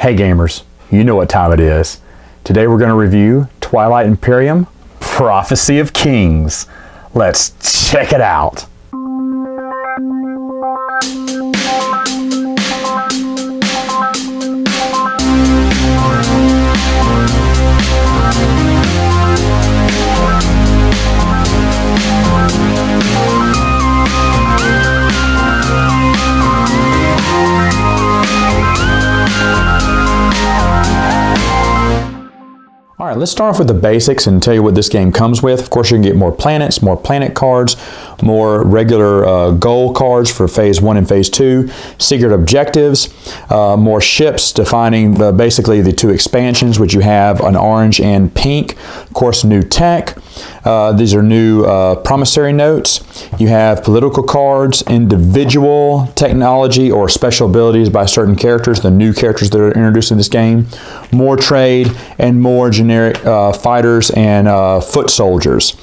Hey gamers, you know what time it is. Today we're going to review Twilight Imperium, Prophecy of Kings. Let's check it out. Alright, let's start off with the basics and tell you what this game comes with. Of course, you can get more planets, more planet cards, more regular goal cards for Phase 1 and Phase 2, secret objectives, more ships defining basically the two expansions, which you have an orange and pink. Of course, new tech. These are new promissory notes. You have political cards, individual technology or special abilities by certain characters, the new characters that are introduced in this game, more trade, and more generic fighters and foot soldiers.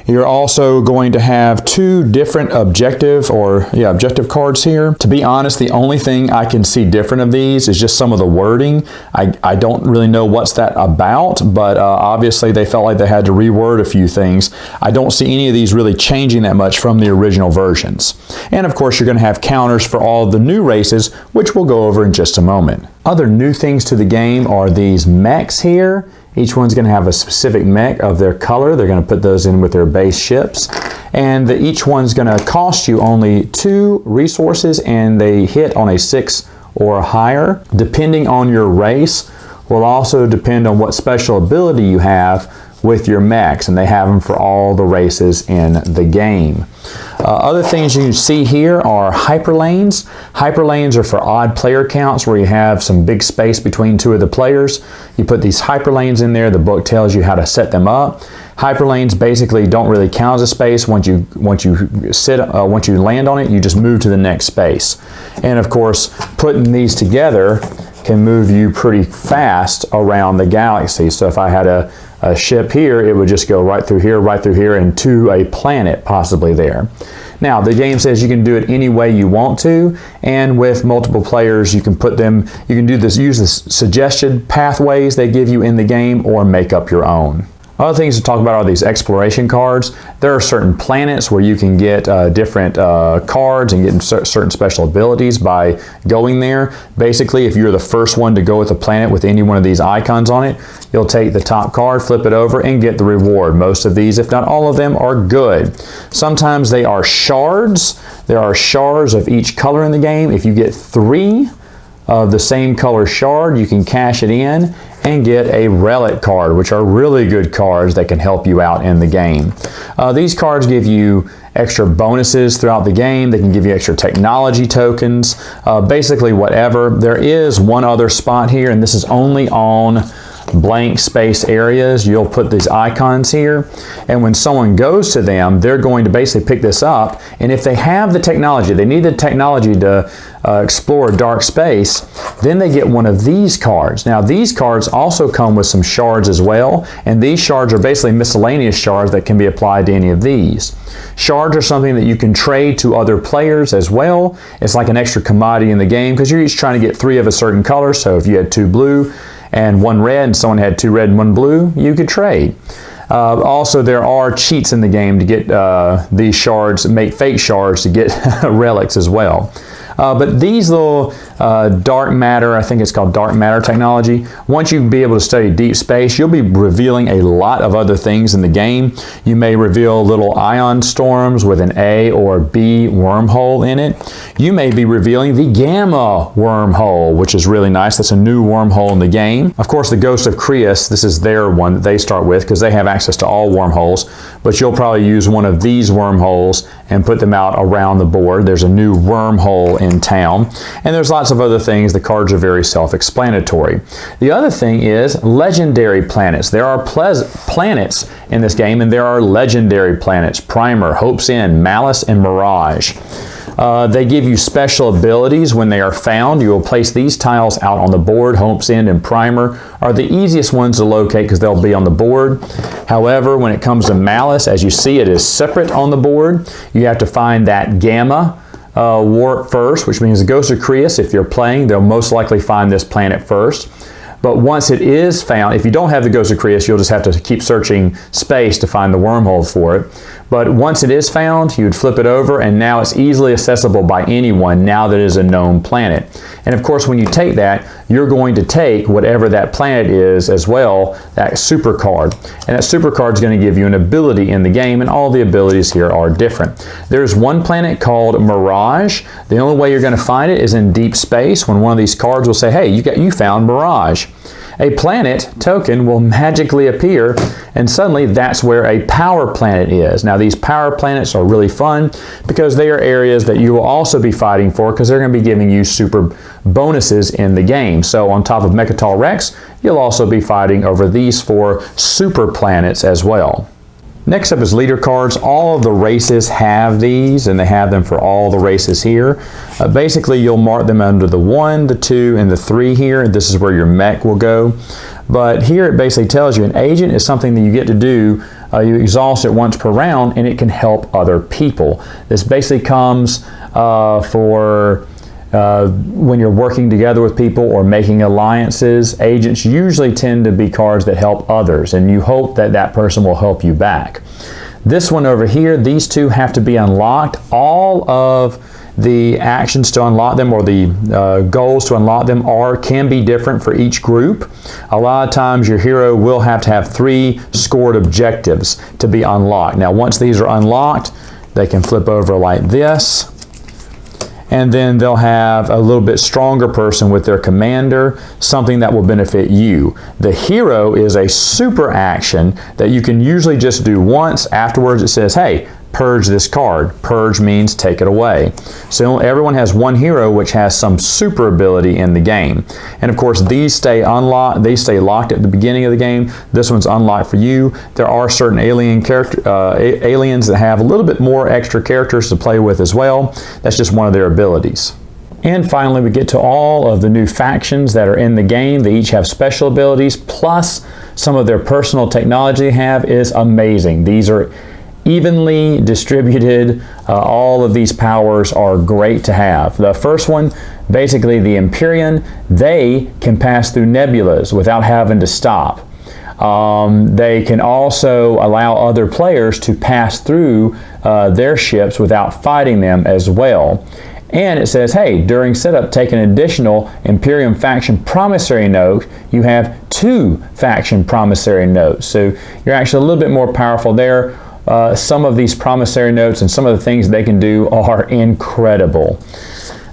You're also going to have two different objective cards here. To be honest, the only thing I can see different of these is just some of the wording. I don't really know what's that about, but obviously they felt like they had to reword a few things. I don't see any of these really changing that much from the original versions. And of course, you're going to have counters for all the new races, which we'll go over in just a moment. Other new things to the game are these mechs here. Each one's going to have a specific mech of their color. They're going to put those in with their base ships. And each one's going to cost you only 2 resources, and they hit on a 6 or higher. Depending on your race will also depend on what special ability you have with your mechs, and they have them for all the races in the game. Other things you can see here are hyperlanes. Hyperlanes are for odd player counts where you have some big space between 2 of the players. You put these hyperlanes in there. The book tells you how to set them up. Hyperlanes basically don't really count as a space. Once you land on it, you just move to the next space. And of course, putting these together can move you pretty fast around the galaxy. So if I had a ship here, it would just go right through here, and to a planet possibly there. Now, the game says you can do it any way you want to, and with multiple players, you can use the suggested pathways they give you in the game, or make up your own. Other things to talk about are these exploration cards. There are certain planets where you can get different cards and get certain special abilities by going there. Basically, if you're the first one to go with a planet with any one of these icons on it, you'll take the top card, flip it over, and get the reward. Most of these, if not all of them, are good. Sometimes they are shards. There are shards of each color in the game. If you get 3 of the same color shard, you can cash it in and get a relic card, which are really good cards that can help you out in the game. These cards give you extra bonuses throughout the game. They can give you extra technology tokens, basically whatever. There is one other spot here, and this is only on blank space areas. You'll put these icons here, and when someone goes to them, they're going to basically pick this up, and if they have the technology, they need the technology to explore dark space, then they get one of these cards. Now, these cards also come with some shards as well, and these shards are basically miscellaneous shards that can be applied to any of these. Shards are something that you can trade to other players as well. It's like an extra commodity in the game because you're each trying to get 3 of a certain color. So if you had 2 blue and 1 red, and someone had 2 red and 1 blue, you could trade. Also, there are cheats in the game to get these shards, make fake shards to get relics as well. But these little dark matter, I think it's called dark matter technology, once you be able to study deep space, you'll be revealing a lot of other things in the game. You may reveal little ion storms with an A or B wormhole in it. You may be revealing the gamma wormhole, which is really nice. That's a new wormhole in the game. Of course, the Ghost of Creus, this is their one that they start with because they have access to all wormholes, but you'll probably use one of these wormholes and put them out around the board. There's a new wormhole in town, and there's lots of other things. The cards are very self-explanatory. The other thing is legendary planets. There are planets in this game, and there are legendary planets: Primer, Hope's End, Malice, and Mirage. They give you special abilities when they are found. You will place these tiles out on the board. Hope's End and Primer are the easiest ones to locate because they'll be on the board. However, when it comes to Malice, as you see, it is separate on the board. You have to find that Gamma warp first, which means the Ghost of Creus, if you're playing, they'll most likely find this planet first. But once it is found, if you don't have the Ghost of Creus, you'll just have to keep searching space to find the wormhole for it. But once it is found, you would flip it over, and now it's easily accessible by anyone now that it is a known planet. And of course, when you take that, you're going to take whatever that planet is as well, that super card. And that super card is going to give you an ability in the game, and all the abilities here are different. There's one planet called Mirage. The only way you're going to find it is in deep space, when one of these cards will say, hey, you found Mirage. A planet token will magically appear, and suddenly that's where a power planet is. Now, these power planets are really fun because they are areas that you will also be fighting for, because they're going to be giving you super bonuses in the game. So on top of Mechatol Rex, you'll also be fighting over these 4 super planets as well. Next up is leader cards. All of the races have these, and they have them for all the races here. Basically, you'll mark them under the 1, the 2, and the 3 here. This is where your mech will go. But here it basically tells you an agent is something that you get to do. You exhaust it once per round, and it can help other people. This basically comes for when you're working together with people or making alliances. Agents usually tend to be cards that help others, and you hope that that person will help you back. This one over here, these 2 have to be unlocked. All of the actions to unlock them, or the goals to unlock them, can be different for each group. A lot of times your hero will have to have 3 scored objectives to be unlocked. Now, once these are unlocked, they can flip over like this. And then they'll have a little bit stronger person with their commander, something that will benefit you. The hero is a super action that you can usually just do once. Afterwards it says, hey, purge this card. Purge means take it away. So everyone has one hero which has some super ability in the game. And of course these stay unlocked. They stay locked at the beginning of the game. This one's unlocked for you. There are certain aliens that have a little bit more extra characters to play with as well. That's just one of their abilities. And finally, we get to all of the new factions that are in the game. They each have special abilities, plus some of their personal technology they have is amazing. These are evenly distributed. All of these powers are great to have. The first one, basically the Imperium, they can pass through nebulas without having to stop. They can also allow other players to pass through their ships without fighting them as well. And it says, hey, during setup, take an additional Imperium faction promissory note. You have 2 faction promissory notes. So you're actually a little bit more powerful there. Some of these promissory notes and some of the things they can do are incredible.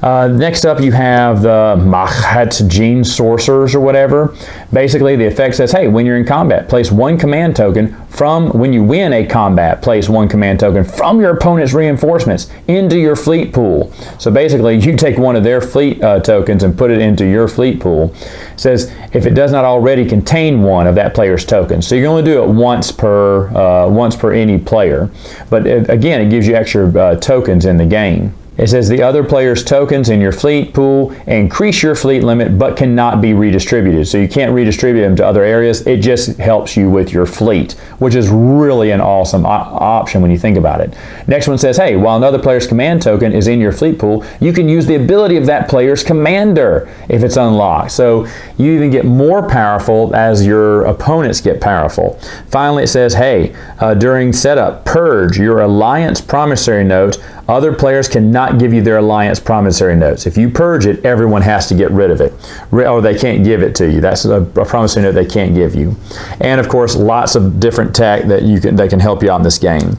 Next up, you have the Mahat Gene Sorcerers or whatever. Basically, the effect says, hey, when you're in combat, place 1 command token from, when you win a combat, place 1 command token from your opponent's reinforcements into your fleet pool. So basically, you take one of their fleet tokens and put it into your fleet pool. It says, if it does not already contain one of that player's tokens. So you can only do it once per any player. But again, it gives you extra tokens in the game. It says the other player's tokens in your fleet pool increase your fleet limit but cannot be redistributed. So you can't redistribute them to other areas. It just helps you with your fleet, which is really an awesome option when you think about it. Next one says, hey, while another player's command token is in your fleet pool, you can use the ability of that player's commander if it's unlocked. So you even get more powerful as your opponents get powerful. Finally, it says, hey, during setup, purge your alliance promissory note. Other players cannot give you their alliance promissory notes. If you purge it, everyone has to get rid of it, or they can't give it to you. That's a promissory note they can't give you. And of course, lots of different tech that can help you out in this game.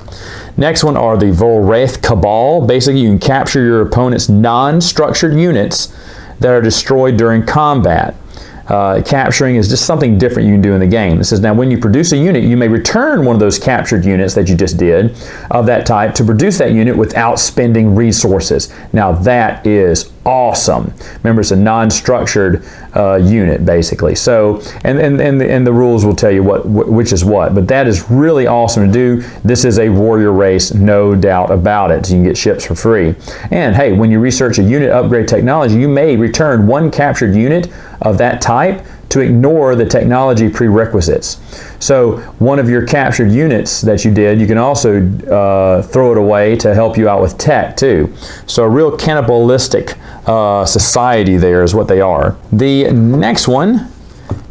Next one are the Volraith Cabal. Basically, you can capture your opponent's non-structured units that are destroyed during combat. Capturing is just something different you can do in the game. It says, now when you produce a unit, you may return one of those captured units that you just did of that type to produce that unit without spending resources. Now that is awesome. Remember, it's a non-structured unit basically. So, and the rules will tell you which is what, but that is really awesome to do. This is a warrior race, no doubt about it. So you can get ships for free. And hey, when you research a unit upgrade technology, you may return 1 captured unit of that type to ignore the technology prerequisites. So one of your captured units that you did, you can also throw it away to help you out with tech too. So a real cannibalistic society there is what they are. The next one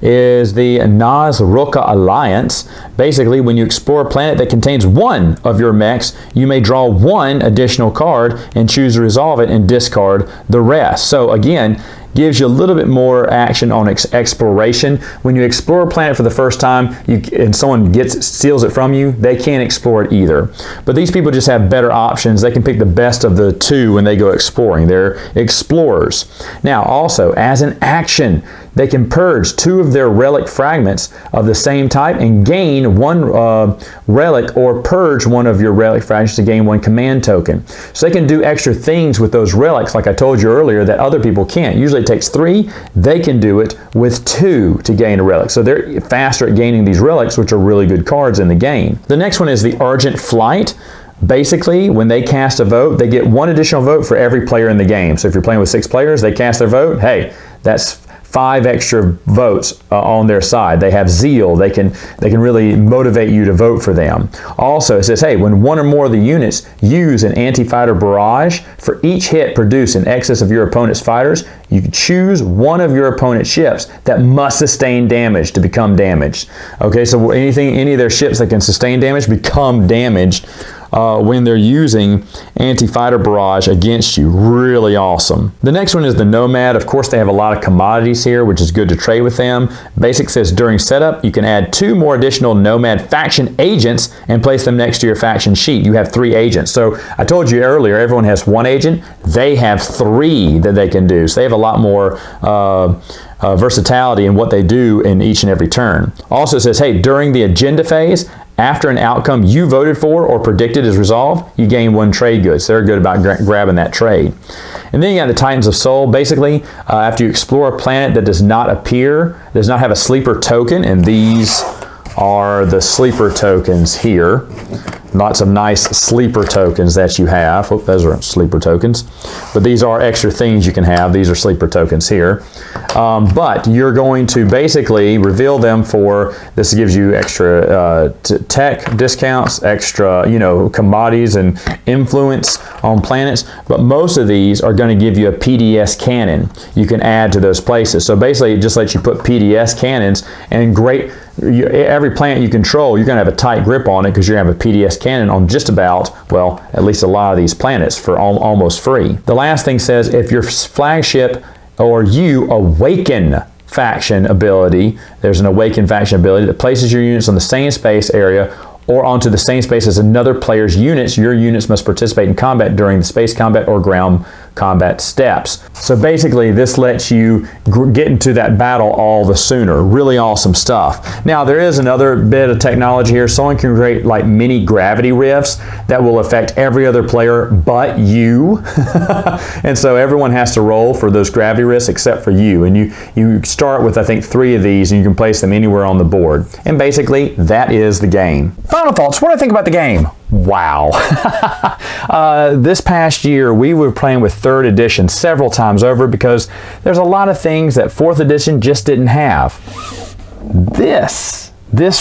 is the Nazruka Alliance. Basically, when you explore a planet that contains one of your mechs, you may draw one additional card and choose to resolve it and discard the rest. So again, gives you a little bit more action on exploration. When you explore a planet for the first time and someone steals it from you, they can't explore it either. But these people just have better options. They can pick the best of the two when they go exploring. They're explorers. Now also, as an action, they can purge 2 of their relic fragments of the same type and gain 1 relic, or purge 1 of your relic fragments to gain 1 command token. So they can do extra things with those relics, like I told you earlier, that other people can't. Usually it takes 3. They can do it with 2 to gain a relic. So they're faster at gaining these relics, which are really good cards in the game. The next one is the Urgent Flight. Basically, when they cast a vote, they get 1 additional vote for every player in the game. So if you're playing with 6 players, they cast their vote, hey, that's 5 extra votes on their side. They have zeal. They can really motivate you to vote for them. Also, it says, hey, when 1 or more of the units use an anti-fighter barrage, for each hit produced in excess of your opponent's fighters, you can choose 1 of your opponent's ships that must sustain damage to become damaged. Okay, so any of their ships that can sustain damage become damaged when they're using anti-fighter barrage against you. Really awesome. The next one is the Nomad. Of course, they have a lot of commodities here, which is good to trade with them. Basic says during setup, you can add 2 more additional Nomad faction agents and place them next to your faction sheet. You have 3 agents. So I told you earlier, everyone has 1 agent. They have 3 that they can do. So they have a lot more versatility in what they do in each and every turn. Also says, hey, during the agenda phase, after an outcome you voted for or predicted is resolved, you gain 1 trade good. So they're good about grabbing that trade. And then you got the Titans of Soul. Basically, after you explore a planet that does not have a sleeper token, and these are the sleeper tokens here. Lots of nice sleeper tokens that you have. Oh, those aren't sleeper tokens. But these are extra things you can have. These are sleeper tokens here. But you're going to basically reveal them for, this gives you extra tech discounts, extra, commodities and influence on planets. But most of these are going to give you a PDS cannon you can add to those places. So basically, it just lets you put PDS cannons, and every planet you control, you're going to have a tight grip on it because you're going to have a PDS cannon on just about, well, at least a lot of these planets for almost free. The last thing says, if your flagship or you awaken faction ability, there's an awaken faction ability that places your units on the same space area or onto the same space as another player's units, your units must participate in combat during the space combat or ground combat steps. So basically, this lets you get into that battle all the sooner. Really awesome stuff. Now, there is another bit of technology here. Someone can create like mini gravity rifts that will affect every other player but you. And so everyone has to roll for those gravity rifts except for you. And you start with, I think, 3 of these, and you can place them anywhere on the board. And basically, that is the game. Final thoughts. What do I think about the game? Wow. This past year, we were playing with 3rd edition several times over because there's a lot of things that 4th edition just didn't have. This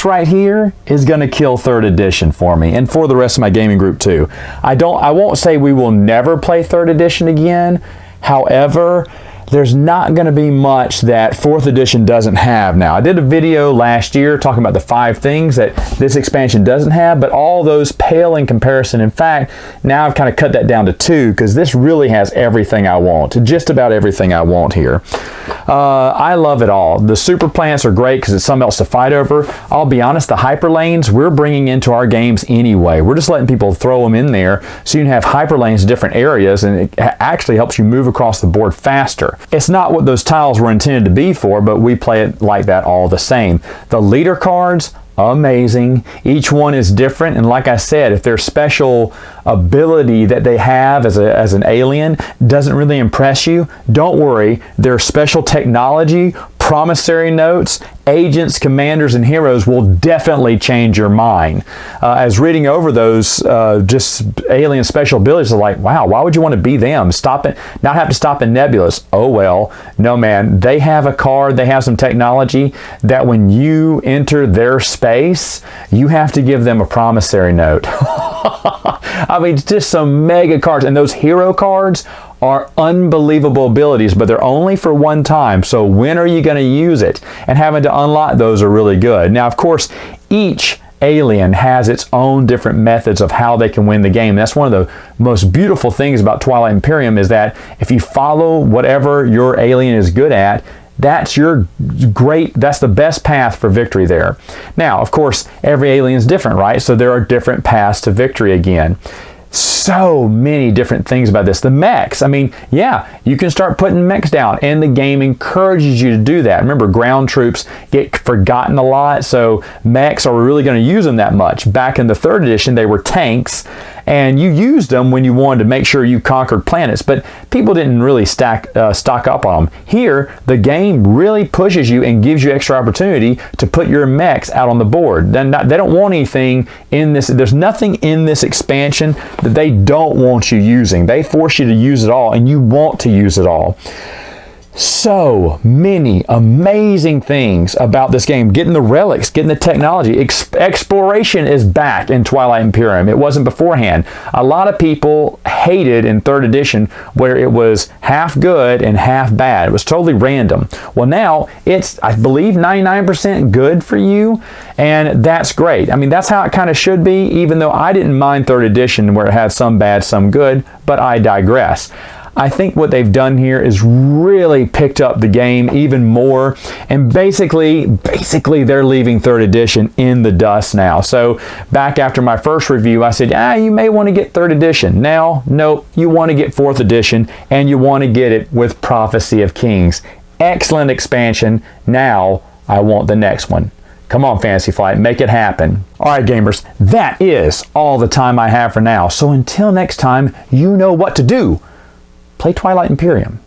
right here is going to kill 3rd edition for me, and for the rest of my gaming group too. I won't say we will never play 3rd edition again. However, there's not going to be much that 4th edition doesn't have now. I did a video last year talking about the 5 things that this expansion doesn't have, but all those pale in comparison. In fact, now I've kind of cut that down to 2 because this really has everything I want, just about everything I want here. I love it all. The super planets are great because it's something else to fight over. I'll be honest, the hyper lanes we're bringing into our games anyway. We're just letting people throw them in there so you can have hyper lanes in different areas, and it actually helps you move across the board faster. It's not what those tiles were intended to be for, but we play it like that all the same. The leader cards, amazing. Each one is different, and like I said, if their special ability that they have as an alien doesn't really impress you, don't worry. Their special technology promissory notes, agents, commanders, and heroes will definitely change your mind. As reading over those just alien special abilities, are like, wow, why would you want to be them? Not have to stop in Nebulas. Oh well, no man, they have a card, they have some technology that when you enter their space, you have to give them a promissory note. I mean, just some mega cards, and those hero cards are unbelievable abilities, but they're only for one time. So when are you going to use it? And having to unlock those are really good. Now, of course, each alien has its own different methods of how they can win the game. That's one of the most beautiful things about Twilight Imperium, is that if you follow whatever your alien is good at, that's the best path for victory there. Now, of course, every alien is different, right? So there are different paths to victory again. So many different things about this. The mechs, I mean, yeah, you can start putting mechs down, and the game encourages you to do that. Remember, ground troops get forgotten a lot, so mechs, are we really going to use them that much? Back in the 3rd edition, they were tanks, and you used them when you wanted to make sure you conquered planets, but people didn't really stock up on them. Here, the game really pushes you and gives you extra opportunity to put your mechs out on the board. They don't want anything in this. There's nothing in this expansion that they don't want you using. They force you to use it all, and you want to use it all. So many amazing things about this game. Getting the relics, getting the technology. Exploration is back in Twilight Imperium. It wasn't beforehand. A lot of people hated in 3rd edition where it was half good and half bad. It was totally random. Well, now it's, I believe, 99% good for you, and that's great. I mean, that's how it kind of should be, even though I didn't mind 3rd edition where it had some bad, some good, but I digress. I think what they've done here is really picked up the game even more, and basically they're leaving 3rd edition in the dust now. So back after my first review, I said, you may want to get 3rd edition. Now, nope, you want to get 4th edition, and you want to get it with Prophecy of Kings. Excellent expansion. Now I want the next one. Come on, Fantasy Flight, make it happen. All right, gamers, that is all the time I have for now. So until next time, you know what to do. Play Twilight Imperium.